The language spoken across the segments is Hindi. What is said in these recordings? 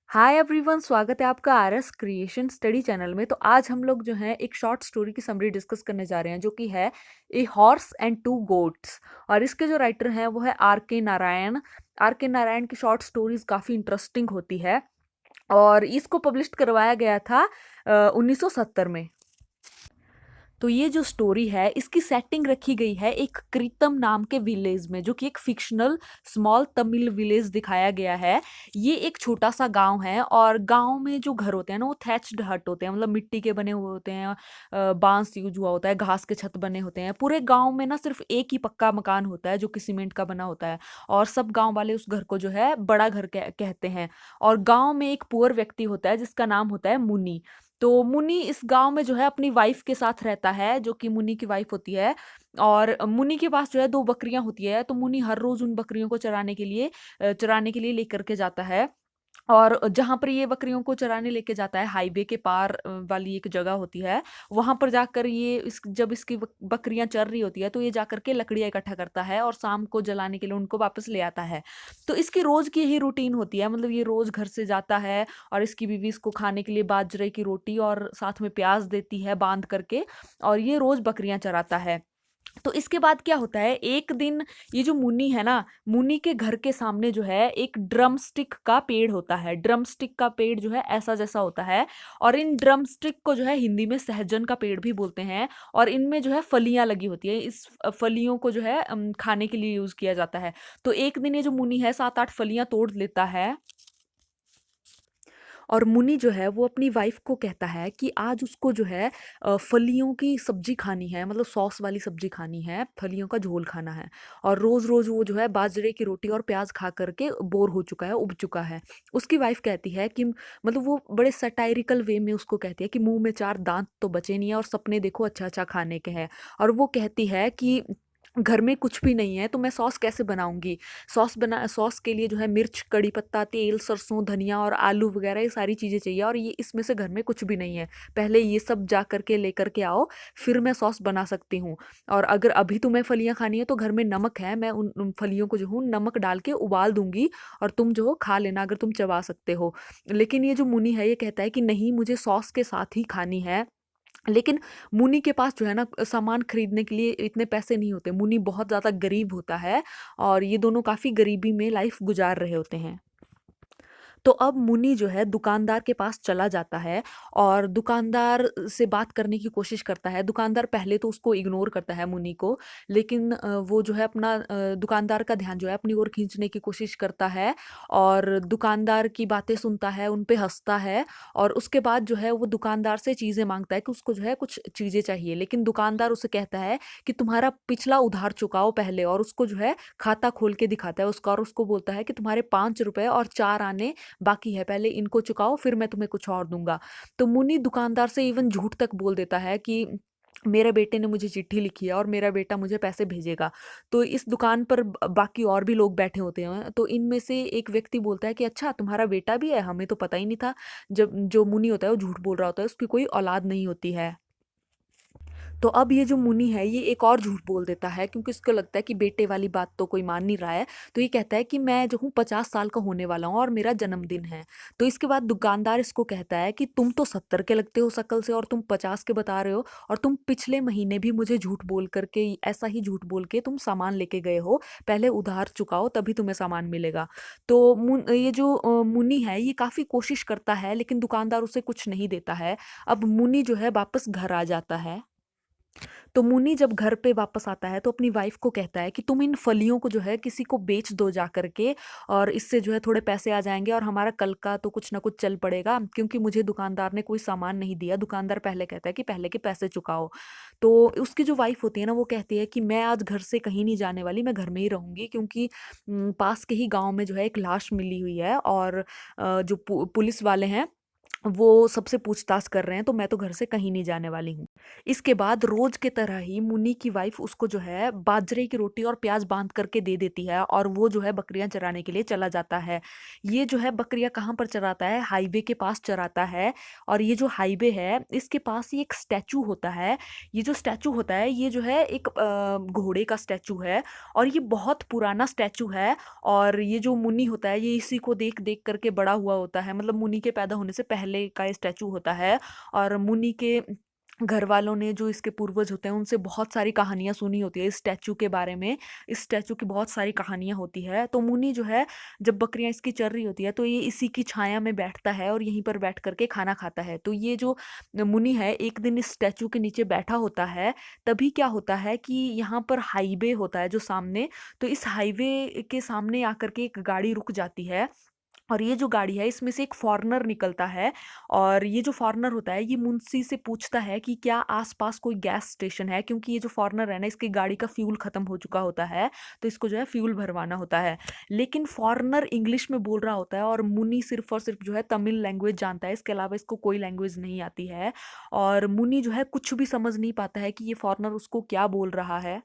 हाय एवरीवन, स्वागत है आपका आरएस क्रिएशन स्टडी चैनल में। तो आज हम लोग जो है एक शॉर्ट स्टोरी की समरी डिस्कस करने जा रहे हैं, जो कि है a horse and to goats. और इसके जो राइटर हैं वो है आर के नारायण। आर के नारायण की शॉर्ट स्टोरीज काफ़ी इंटरेस्टिंग होती है और इसको पब्लिश करवाया गया था 1970 में। तो ये जो स्टोरी है इसकी सेटिंग रखी गई है एक कृतम नाम के विलेज में, जो कि एक फिक्शनल स्मॉल तमिल विलेज दिखाया गया है। ये एक छोटा सा गांव है और गांव में जो घर होते हैं ना वो थैच्ड हट होते हैं, मतलब मिट्टी के बने हुए होते हैं। बांस यूज हुआ होता है, घास के छत बने होते हैं। पूरे गांव में ना सिर्फ एक ही पक्का मकान होता है जो कि सीमेंट का बना होता है, और सब गांव वाले उस घर को जो है बड़ा घर कहते हैं। और गांव में एक पुअर व्यक्ति होता है जिसका नाम होता है मुनि। तो मुनि इस गांव में जो है अपनी वाइफ के साथ रहता है, जो कि मुनि की वाइफ होती है। और मुनि के पास जो है दो बकरियां होती है, तो मुनि हर रोज उन बकरियों को चराने के लिए लेकर के जाता है। और जहां पर ये बकरियों को चराने लेके जाता है, हाईवे के पार वाली एक जगह होती है। वहां पर जाकर जब इसकी बकरियां चर रही होती है तो ये जाकर के लकड़ियां इकट्ठा करता है और शाम को जलाने के लिए उनको वापस ले आता है। तो इसकी रोज की यही रूटीन होती है, मतलब ये रोज घर से जाता है और इसकी बीवी इसको खाने के लिए बाजरे की रोटी और साथ में प्याज देती है बांध करके, और ये रोज बकरियां चराता है। तो इसके बाद क्या होता है, एक दिन ये जो मुनि है ना, मुनि के घर के सामने जो है एक ड्रम स्टिक का पेड़ होता है। ड्रम स्टिक का पेड़ जो है ऐसा जैसा होता है, और इन ड्रम स्टिक को जो है हिंदी में सहजन का पेड़ भी बोलते हैं। और इनमें जो है फलियां लगी होती है, इस फलियों को जो है खाने के लिए यूज किया जाता है। तो एक दिन ये जो मुनि है 7-8 फलियां तोड़ लेता है, और मुनि जो है वो अपनी वाइफ को कहता है कि आज उसको जो है फलियों की सब्जी खानी है, मतलब सॉस वाली सब्जी खानी है, फलियों का झोल खाना है। और रोज रोज वो जो है बाजरे की रोटी और प्याज खा करके बोर हो चुका है, उब चुका है। उसकी वाइफ कहती है कि, मतलब वो बड़े सटायरिकल वे में उसको कहती है कि मुंह में चार दांत तो बचे नहीं है और सपने देखो अच्छा अच्छा खाने के हैं। और वो कहती है कि घर में कुछ भी नहीं है तो मैं सॉस कैसे बनाऊंगी। सॉस के लिए जो है मिर्च, कड़ी पत्ता, तेल, सरसों, धनिया और आलू वगैरह ये सारी चीज़ें चाहिए, और ये इसमें से घर में कुछ भी नहीं है। पहले ये सब जा करके लेकर के आओ, फिर मैं सॉस बना सकती हूँ। और अगर अभी तुम्हें फलियां खानी है तो घर में नमक है, मैं उन फलियों को जो हूँ नमक डाल के उबाल दूंगी, और तुम जो हो खा लेना अगर तुम चबा सकते हो। लेकिन ये जो मुनि है ये कहता है कि नहीं, मुझे सॉस के साथ ही खानी है। लेकिन मुनि के पास जो है ना सामान खरीदने के लिए इतने पैसे नहीं होते। मुनि बहुत ज़्यादा गरीब होता है और ये दोनों काफ़ी गरीबी में लाइफ गुजार रहे होते हैं। तो अब मुनि जो है दुकानदार के पास चला जाता है और दुकानदार से बात करने की कोशिश करता है। दुकानदार पहले तो उसको इग्नोर करता है मुनि को, लेकिन वो जो है अपना दुकानदार का ध्यान जो है अपनी ओर खींचने की कोशिश करता है, और दुकानदार की बातें सुनता है, उन पे हंसता है। और उसके बाद जो है वो दुकानदार से चीज़ें मांगता है कि उसको जो है कुछ चीज़ें चाहिए, लेकिन दुकानदार उसे कहता है कि तुम्हारा पिछला उधार चुकाओ पहले। और उसको जो है खाता खोल के दिखाता है उसका, और उसको बोलता है कि तुम्हारे 5 रुपए और 4 आने बाकी है, पहले इनको चुकाओ फिर मैं तुम्हें कुछ और दूंगा। तो मुन्नी दुकानदार से इवन झूठ तक बोल देता है कि मेरे बेटे ने मुझे चिट्ठी लिखी है और मेरा बेटा मुझे पैसे भेजेगा। तो इस दुकान पर बाकी और भी लोग बैठे होते हैं, तो इनमें से एक व्यक्ति बोलता है कि अच्छा तुम्हारा बेटा भी है, हमें तो पता ही नहीं था। जब जो मुनि होता है वो झूठ बोल रहा होता है, उसकी कोई औलाद नहीं होती है। तो अब ये जो मुनि है ये एक और झूठ बोल देता है, क्योंकि उसको लगता है कि बेटे वाली बात तो कोई मान नहीं रहा है। तो ये कहता है कि मैं जो हूँ 50 साल का होने वाला हूँ और मेरा जन्मदिन है। तो इसके बाद दुकानदार इसको कहता है कि तुम तो 70 के लगते हो शक्ल से और तुम 50 के बता रहे हो, और तुम पिछले महीने भी मुझे झूठ बोल करके, ऐसा ही झूठ बोल के तुम सामान लेके गए हो। पहले उधार चुकाओ तभी तुम्हें सामान मिलेगा। तो ये जो मुनि है ये काफ़ी कोशिश करता है, लेकिन दुकानदार उसे कुछ नहीं देता है। अब मुनि जो है वापस घर आ जाता है। तो मुन्नी जब घर पे वापस आता है तो अपनी वाइफ को कहता है कि तुम इन फलियों को जो है किसी को बेच दो जा करके, और इससे जो है थोड़े पैसे आ जाएंगे और हमारा कल का तो कुछ ना कुछ चल पड़ेगा, क्योंकि मुझे दुकानदार ने कोई सामान नहीं दिया। दुकानदार पहले कहता है कि पहले के पैसे चुकाओ। तो उसकी जो वाइफ होती है ना वो कहती है कि मैं आज घर से कहीं नहीं जाने वाली, मैं घर में ही रहूंगी, क्योंकि पास के ही गांव में जो है एक लाश मिली हुई है, और जो पुलिस वाले हैं वो सबसे पूछताछ कर रहे हैं, तो मैं तो घर से कहीं नहीं जाने वाली हूँ। इसके बाद रोज के तरह ही मुन्नी की वाइफ उसको जो है बाजरे की रोटी और प्याज बांध करके दे देती है और वो जो है बकरियां चराने के लिए चला जाता है। ये जो है बकरियां कहाँ पर चराता है, हाईवे के पास चराता है। और ये जो हाईवे है इसके पास ही एक स्टैचू होता है। ये जो स्टैचू होता है ये जो है एक घोड़े का स्टैचू है और ये बहुत पुराना स्टैचू है। और ये जो मुन्नी होता है ये इसी को देख देख करके बड़ा हुआ होता है, मतलब मुन्नी के पैदा होने से पहले का ये स्टैचू होता है। और मुन्नी के घर वालों ने जो इसके पूर्वज होते हैं उनसे बहुत सारी कहानियाँ सुनी होती है इस स्टैचू के बारे में। इस स्टैचू की बहुत सारी कहानियाँ होती है। तो मुनि जो है जब बकरियाँ इसकी चर रही होती है तो ये इसी की छाया में बैठता है और यहीं पर बैठ करके खाना खाता है। तो ये जो मुनि है एक दिन इस स्टैचू के नीचे बैठा होता है। तभी क्या होता है कि यहाँ पर हाईवे होता है जो सामने। तो इस हाईवे के सामने आकर के एक गाड़ी रुक जाती है। और ये जो गाड़ी है इसमें से एक फॉरेनर निकलता है। और ये जो फॉरेनर होता है ये मुंशी से पूछता है कि क्या आसपास कोई गैस स्टेशन है, क्योंकि ये जो फॉरेनर है ना इसकी गाड़ी का फ्यूल खत्म हो चुका होता है। तो इसको जो है फ्यूल भरवाना होता है। लेकिन फॉरेनर इंग्लिश में बोल रहा होता है और मुनि सिर्फ और सिर्फ जो है तमिल लैंग्वेज जानता है, इसके अलावा इसको कोई लैंग्वेज नहीं आती है। और मुनि जो है कुछ भी समझ नहीं पाता है कि ये फॉरेनर उसको क्या बोल रहा है।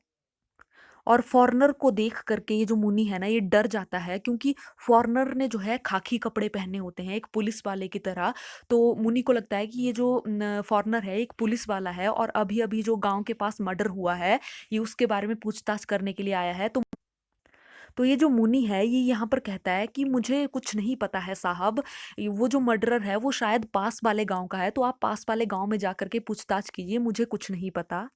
और फॉरेनर को देख करके ये जो मुनि है ना ये डर जाता है, क्योंकि फॉरेनर ने जो है खाकी कपड़े पहने होते हैं एक पुलिस वाले की तरह। तो मुनि को लगता है कि ये जो फॉरेनर है एक पुलिस वाला है और अभी अभी जो गांव के पास मर्डर हुआ है ये उसके बारे में पूछताछ करने के लिए आया है। तो ये जो मुनि है ये यहाँ पर कहता है कि मुझे कुछ नहीं पता है साहब। वो जो मर्डरर है वो शायद पास वाले गांव का है, तो आप पास वाले गांव में जा करके पूछताछ कीजिए, मुझे कुछ नहीं पता।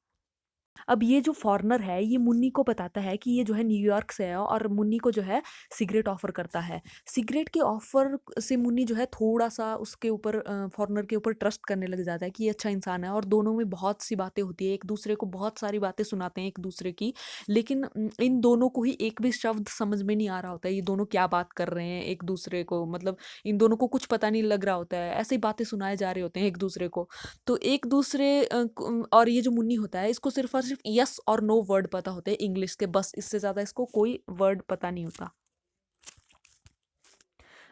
अब ये जो फॉरेनर है ये मुन्नी को बताता है कि ये जो है न्यूयॉर्क से है और मुन्नी को जो है सिगरेट ऑफर करता है। सिगरेट के ऑफर से मुन्नी जो है थोड़ा-सा उसके ऊपर फॉरेनर के ऊपर ट्रस्ट करने लग जाता है कि ये अच्छा इंसान है और दोनों में बहुत सी बातें होती है, एक-दूसरे को बहुत सारी बातें सुनाते हैं एक-दूसरे की। लेकिन इन दोनों को ही एक भी शब्द समझ में नहीं आ रहा होता है, ये दोनों क्या बात कर रहे हैं एक-दूसरे को, मतलब इन दोनों को कुछ पता नहीं लग रहा होता है, ऐसे ही बातें सुनाए जा रहे होते हैं एक-दूसरे को। तो एक दूसरे और ये जो मुन्नी होता है इसको सिर्फ और सिर्फ यस और नो वर्ड पता होते हैं इंग्लिश के, बस इससे ज्यादा इसको कोई वर्ड पता नहीं होता।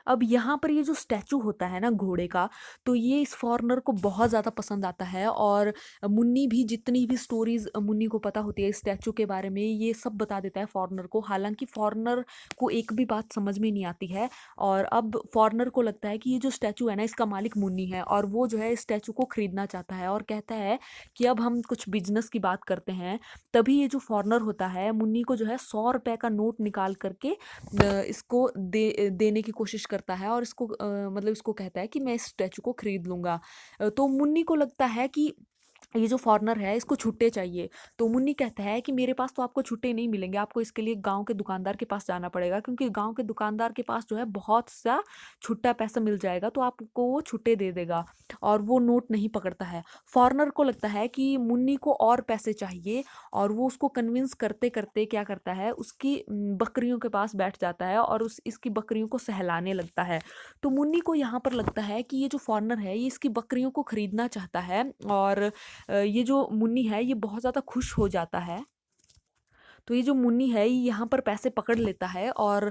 अब यहाँ पर ये जो स्टैचू होता है ना घोड़े का, तो ये इस फॉरेनर को बहुत ज़्यादा पसंद आता है। और मुन्नी भी जितनी भी स्टोरीज मुन्नी को पता होती है इस स्टैचू के बारे में ये सब बता देता है फॉरेनर को, हालांकि फॉरेनर को एक भी बात समझ में नहीं आती है। और अब फॉरेनर को लगता है कि ये जो स्टैचू है ना इसका मालिक मुन्नी है और वो जो है इस स्टैचू को खरीदना चाहता है और कहता है कि अब हम कुछ बिजनेस की बात करते हैं। तभी ये जो फॉरेनर होता है मुन्नी को जो है 100 रुपए का नोट निकाल करके इसको देने की कोशिश करता है और इसको मतलब इसको कहता है कि मैं इस स्टैचू को खरीद लूँगा। तो मुन्नी को लगता है कि ये जो फॉरेनर है इसको छुट्टे चाहिए। तो मुन्नी कहता है कि मेरे पास तो आपको छुट्टे नहीं मिलेंगे, आपको इसके लिए गाँव के दुकानदार के पास जाना पड़ेगा, क्योंकि गाँव के दुकानदार के पास जो है बहुत सा छुट्टा पैसा मिल जाएगा तो आपको वो छुट्टे दे देगा। और वो नोट नहीं पकड़ता है। फॉरेनर को लगता है कि मुन्नी को और पैसे चाहिए और वो उसको कन्विंस करते-करते क्या करता है उसकी बकरियों के पास बैठ जाता है और उस इसकी बकरियों को सहलाने लगता है। तो मुन्नी को यहाँ पर लगता है कि ये जो फॉरेनर है ये इसकी बकरियों को खरीदना चाहता है। और ये जो मुन्नी है ये बहुत ज़्यादा खुश हो जाता है। तो ये जो मुन्नी है ये यहाँ पर पैसे पकड़ लेता है और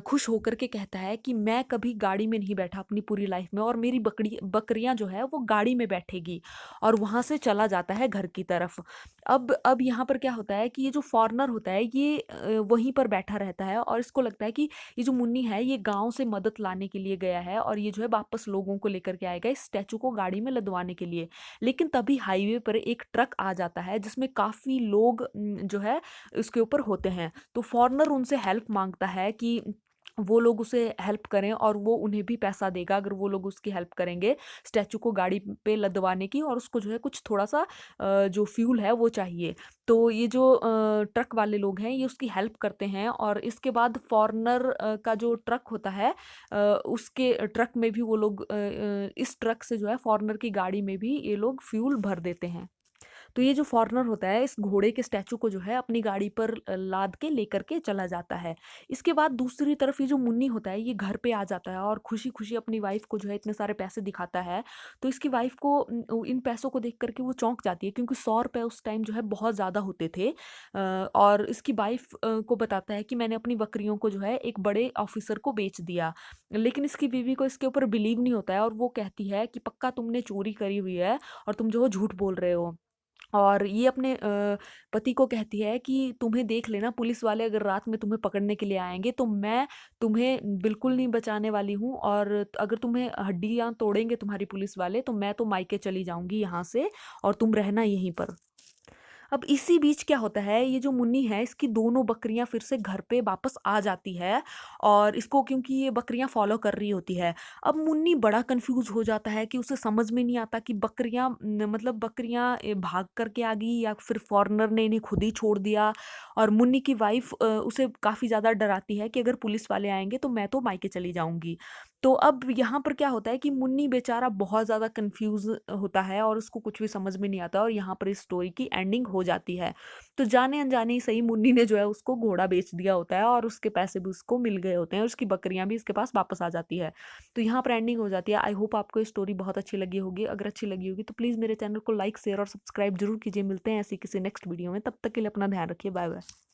खुश होकर के कहता है कि मैं कभी गाड़ी में नहीं बैठा अपनी पूरी लाइफ में और मेरी बकरियां जो है वो गाड़ी में बैठेगी। और वहां से चला जाता है घर की तरफ। अब यहाँ पर क्या होता है कि ये जो फॉरेनर होता है ये वहीं पर बैठा रहता है और इसको लगता है कि ये जो मुन्नी है ये गांव से मदद लाने के लिए गया है और ये जो है वापस लोगों को लेकर के आएगा इस स्टैचू को गाड़ी में लदवाने के लिए। लेकिन तभी हाईवे पर एक ट्रक आ जाता है जिसमें काफी लोग जो है उसके ऊपर होते हैं। तो फॉरेनर उनसे हेल्प माँगता है कि वो लोग उसे हेल्प करें और वो उन्हें भी पैसा देगा अगर वो लोग उसकी हेल्प करेंगे स्टैचू को गाड़ी पे लदवाने की, और उसको जो है कुछ थोड़ा-सा जो फ्यूल है वो चाहिए। तो ये जो ट्रक वाले लोग हैं ये उसकी हेल्प करते हैं और इसके बाद फॉरेनर का जो ट्रक होता है उसके ट्रक में भी वो लोग इस ट्रक से जो है फॉरेनर की गाड़ी में भी ये लोग फ्यूल भर देते हैं। तो ये जो फॉरेनर होता है इस घोड़े के स्टैचू को जो है अपनी गाड़ी पर लाद के लेकर के चला जाता है। इसके बाद दूसरी तरफ ये जो मुन्नी होता है ये घर पे आ जाता है और खुशी-खुशी अपनी वाइफ को जो है इतने सारे पैसे दिखाता है। तो इसकी वाइफ को इन पैसों को देख कर के वो चौंक जाती है, क्योंकि 100 रुपए उस टाइम जो है बहुत ज़्यादा होते थे। और इसकी वाइफ को बताता है कि मैंने अपनी बकरियों को जो है एक बड़े ऑफिसर को बेच दिया। लेकिन इसकी बीवी को इसके ऊपर बिलीव नहीं होता है और वो कहती है कि पक्का तुमने चोरी करी हुई है और तुम जो हो झूठ बोल रहे हो। और ये अपने पति को कहती है कि तुम्हें देख लेना, पुलिस वाले अगर रात में तुम्हें पकड़ने के लिए आएँगे तो मैं तुम्हें बिल्कुल नहीं बचाने वाली हूँ, और अगर तुम्हें हड्डियाँ तोड़ेंगे तुम्हारी पुलिस वाले तो मैं तो मायके चली जाऊँगी यहाँ से, और तुम रहना यहीं पर। अब इसी बीच क्या होता है, ये जो मुन्नी है इसकी दोनों बकरियां फिर से घर पे वापस आ जाती है, और इसको क्योंकि ये बकरियां फॉलो कर रही होती है। अब मुन्नी बड़ा कंफ्यूज हो जाता है कि उसे समझ में नहीं आता कि बकरियां मतलब बकरियां भाग करके आ गई या फिर फॉरेनर ने इन्हें खुद ही छोड़ दिया। और मुन्नी की वाइफ उसे काफ़ी ज़्यादा डराती है कि अगर पुलिस वाले आएंगे तो मैं तो मायके चली जाऊंगी। तो अब यहाँ पर क्या होता है कि मुन्नी बेचारा बहुत ज़्यादा कंफ्यूज होता है और उसको कुछ भी समझ में नहीं आता, और यहाँ पर इस स्टोरी की एंडिंग हो जाती है। तो जाने अनजाने ही सही मुन्नी ने जो है उसको घोड़ा बेच दिया होता है, और उसके पैसे भी उसको मिल गए होते हैं, और उसकी बकरियां भी इसके पास वापस आ जाती है। तो यहाँ पर एंडिंग हो जाती है। आई होप आपको ये स्टोरी बहुत अच्छी लगी होगी। अगर अच्छी लगी होगी तो प्लीज़ मेरे चैनल को लाइक शेयर और सब्सक्राइब जरूर कीजिए। मिलते हैं ऐसी किसी नेक्स्ट वीडियो में, तब तक के लिए अपना ध्यान रखिए। Bye bye.